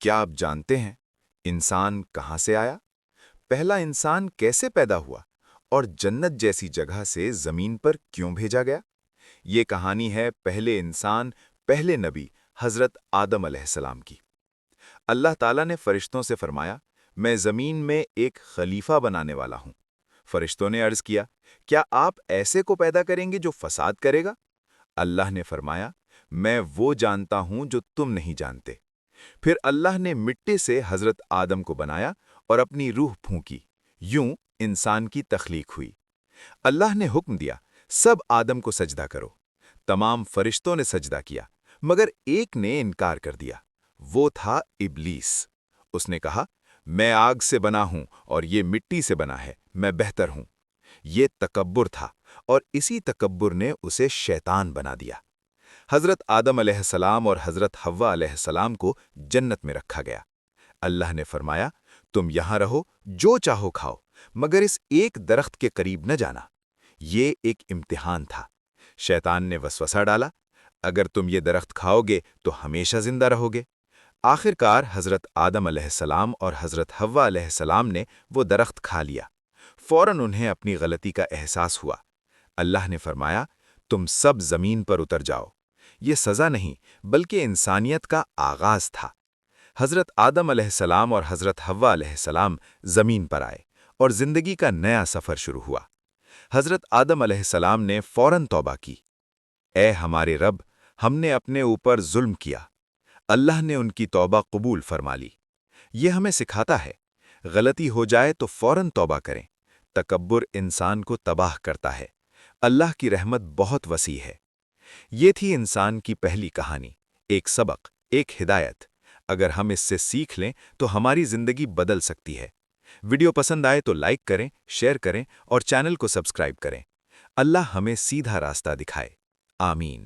کیا آپ جانتے ہیں انسان کہاں سے آیا؟ پہلا انسان کیسے پیدا ہوا اور جنت جیسی جگہ سے زمین پر کیوں بھیجا گیا؟ یہ کہانی ہے پہلے انسان، پہلے نبی حضرت آدم علیہ السلام کی۔ اللہ تعالیٰ نے فرشتوں سے فرمایا، میں زمین میں ایک خلیفہ بنانے والا ہوں۔ فرشتوں نے عرض کیا، کیا آپ ایسے کو پیدا کریں گے جو فساد کرے گا؟ اللہ نے فرمایا، میں وہ جانتا ہوں جو تم نہیں جانتے۔ پھر اللہ نے مٹی سے حضرت آدم کو بنایا اور اپنی روح پھونکی، یوں انسان کی تخلیق ہوئی۔ اللہ نے حکم دیا، سب آدم کو سجدہ کرو۔ تمام فرشتوں نے سجدہ کیا، مگر ایک نے انکار کر دیا، وہ تھا ابلیس۔ اس نے کہا، میں آگ سے بنا ہوں اور یہ مٹی سے بنا ہے، میں بہتر ہوں۔ یہ تکبر تھا اور اسی تکبر نے اسے شیطان بنا دیا۔ حضرت آدم علیہ السلام اور حضرت حوا علیہ السلام کو جنت میں رکھا گیا۔ اللہ نے فرمایا، تم یہاں رہو، جو چاہو کھاؤ، مگر اس ایک درخت کے قریب نہ جانا۔ یہ ایک امتحان تھا۔ شیطان نے وسوسہ ڈالا، اگر تم یہ درخت کھاؤ گے تو ہمیشہ زندہ رہو گے۔ آخر کار حضرت آدم علیہ السلام اور حضرت حوا علیہ السلام نے وہ درخت کھا لیا۔ فوراً انہیں اپنی غلطی کا احساس ہوا۔ اللہ نے فرمایا، تم سب زمین پر اتر جاؤ۔ یہ سزا نہیں بلکہ انسانیت کا آغاز تھا۔ حضرت آدم علیہ السلام اور حضرت حوا علیہ السلام زمین پر آئے اور زندگی کا نیا سفر شروع ہوا۔ حضرت آدم علیہ السلام نے فوراً توبہ کی، اے ہمارے رب، ہم نے اپنے اوپر ظلم کیا۔ اللہ نے ان کی توبہ قبول فرما لی۔ یہ ہمیں سکھاتا ہے، غلطی ہو جائے تو فوراً توبہ کریں۔ تکبر انسان کو تباہ کرتا ہے۔ اللہ کی رحمت بہت وسیع ہے۔ یہ تھی انسان کی پہلی کہانی، ایک سبق، ایک ہدایت۔ اگر ہم اس سے سیکھ لیں تو ہماری زندگی بدل سکتی ہے۔ ویڈیو پسند آئے تو لائک کریں، شیئر کریں اور چینل کو سبسکرائب کریں۔ اللہ ہمیں سیدھا راستہ دکھائے۔ آمین۔